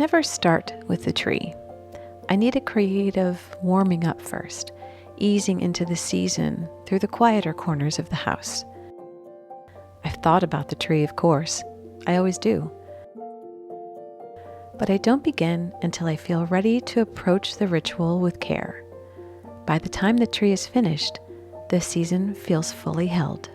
never start with the tree. I need a creative warming up first, easing into the season through the quieter corners of the house. I've thought about the tree, of course. I always do. But I don't begin until I feel ready to approach the ritual with care. By the time the tree is finished, the season feels fully held.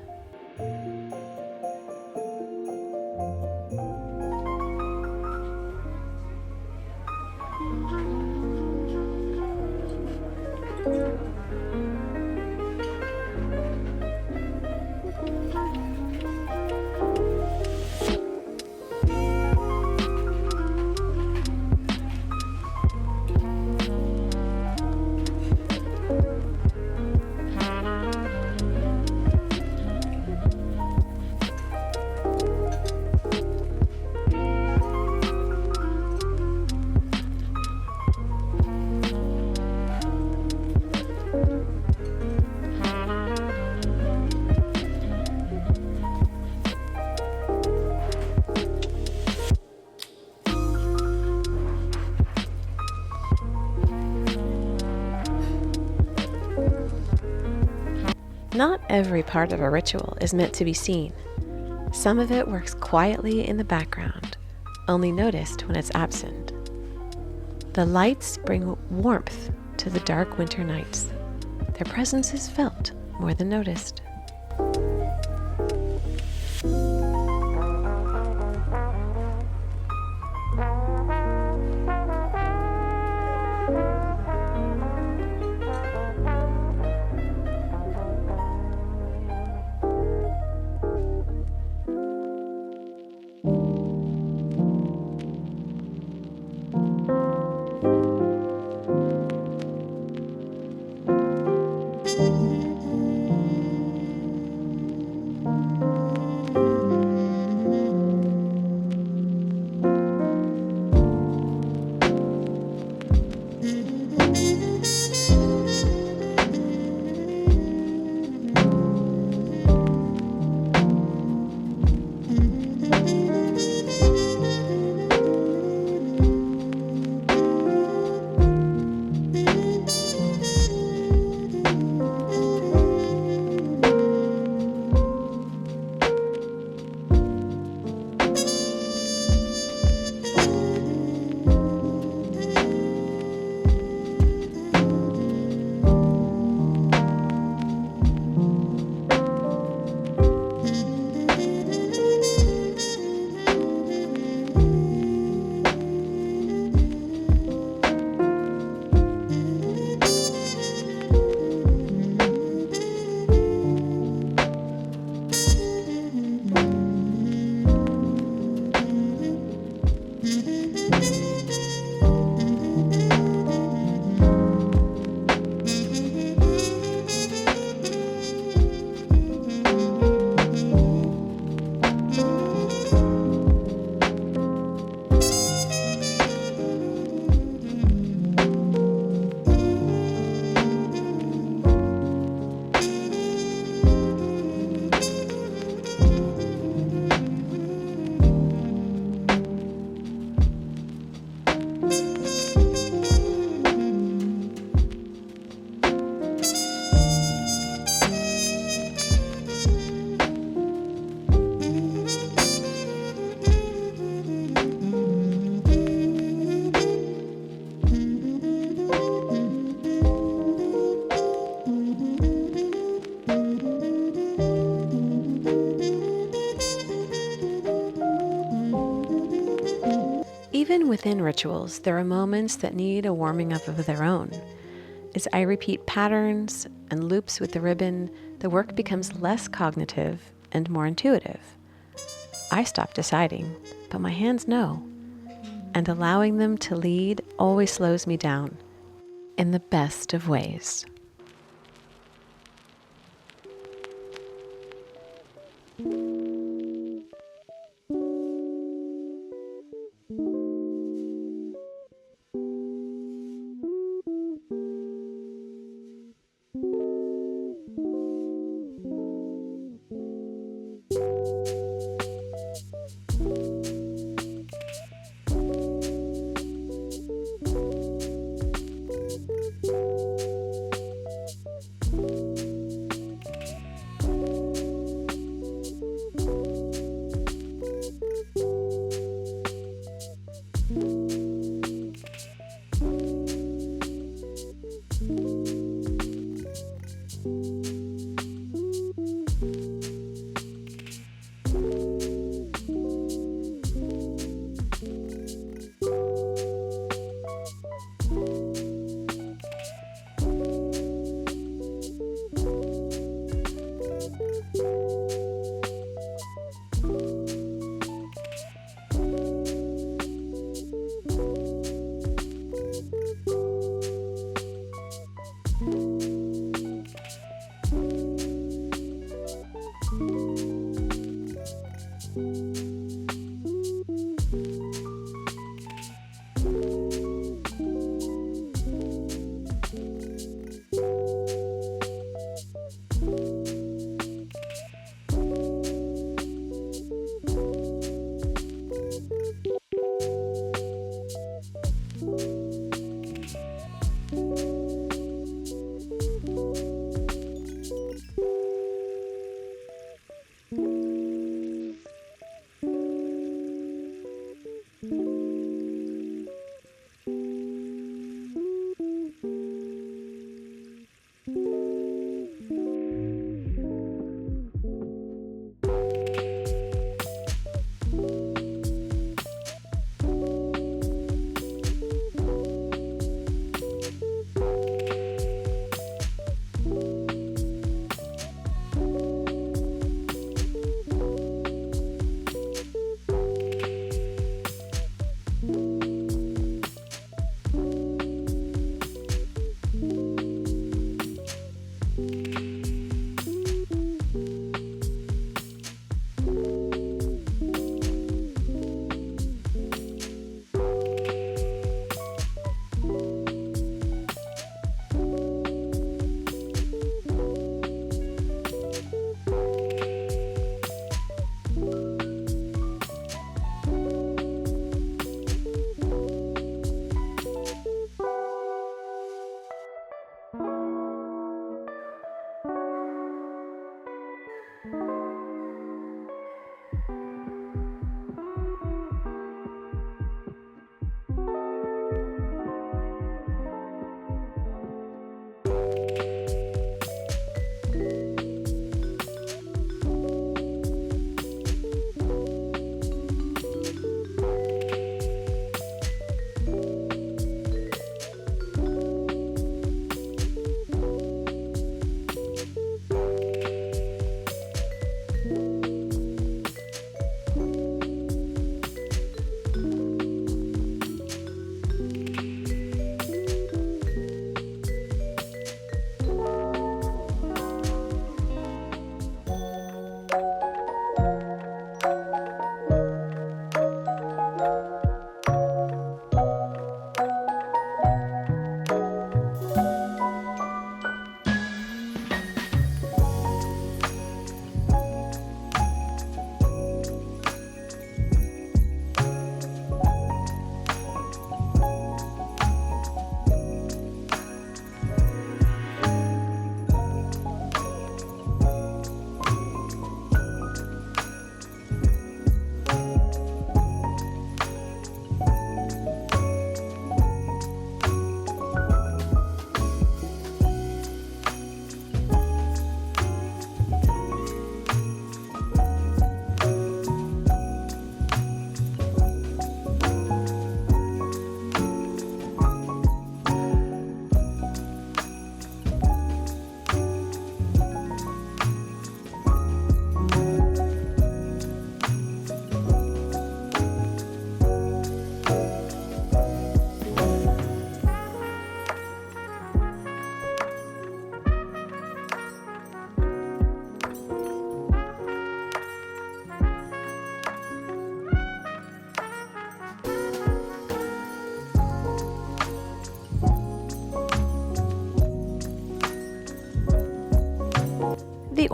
Not every part of a ritual is meant to be seen. Some of it works quietly in the background, only noticed when it's absent. The lights bring warmth to the dark winter nights. Their presence is felt more than noticed. Even within rituals, there are moments that need a warming up of their own. As I repeat patterns and loops with the ribbon, the work becomes less cognitive and more intuitive. I stop deciding, but my hands know, and allowing them to lead always slows me down in the best of ways.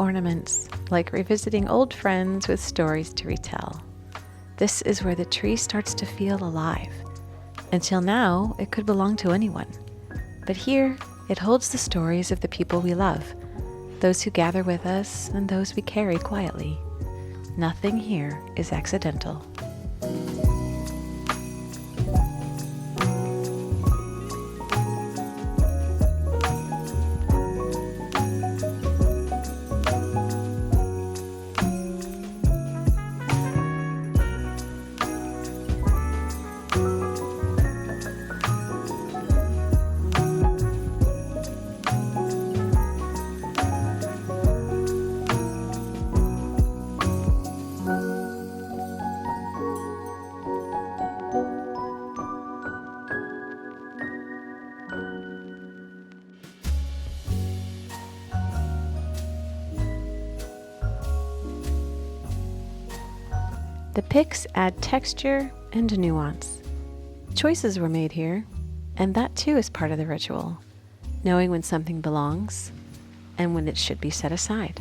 ornaments, like revisiting old friends with stories to retell. This is where the tree starts to feel alive. Until now, it could belong to anyone. But here, it holds the stories of the people we love, those who gather with us and those we carry quietly. Nothing here is accidental. The picks add texture and nuance. Choices were made here, and that too is part of the ritual, knowing when something belongs and when it should be set aside.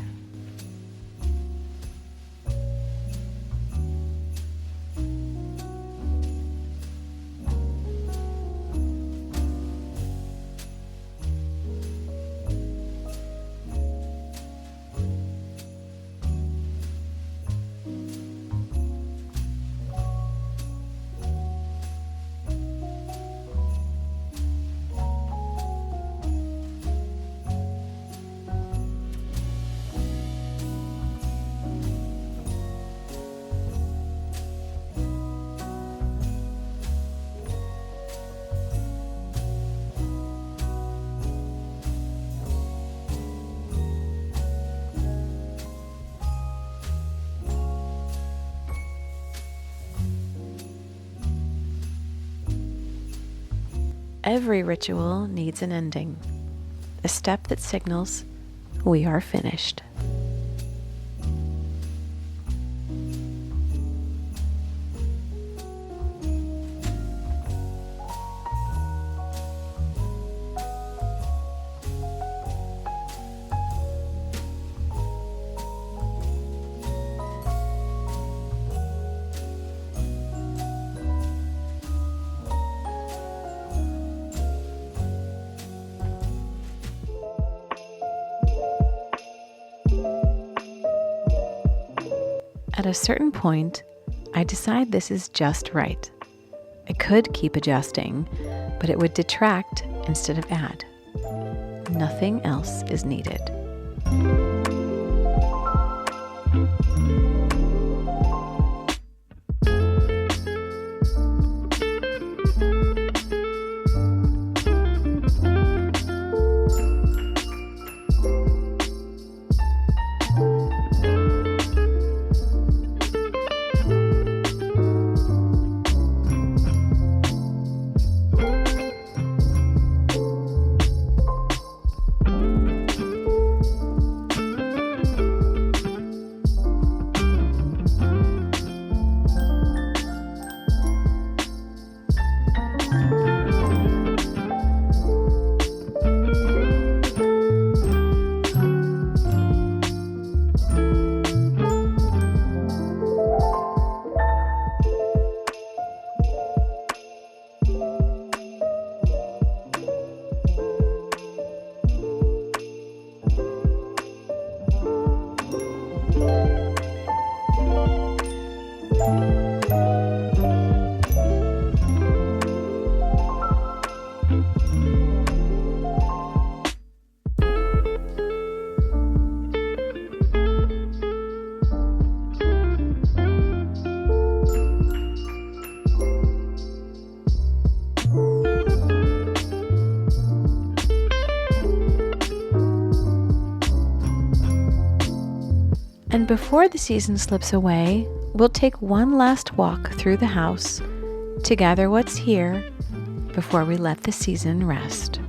Every ritual needs an ending, a step that signals we are finished. At a certain point, I decide this is just right. I could keep adjusting, but it would detract instead of add. Nothing else is needed. And before the season slips away, we'll take one last walk through the house to gather what's here before we let the season rest.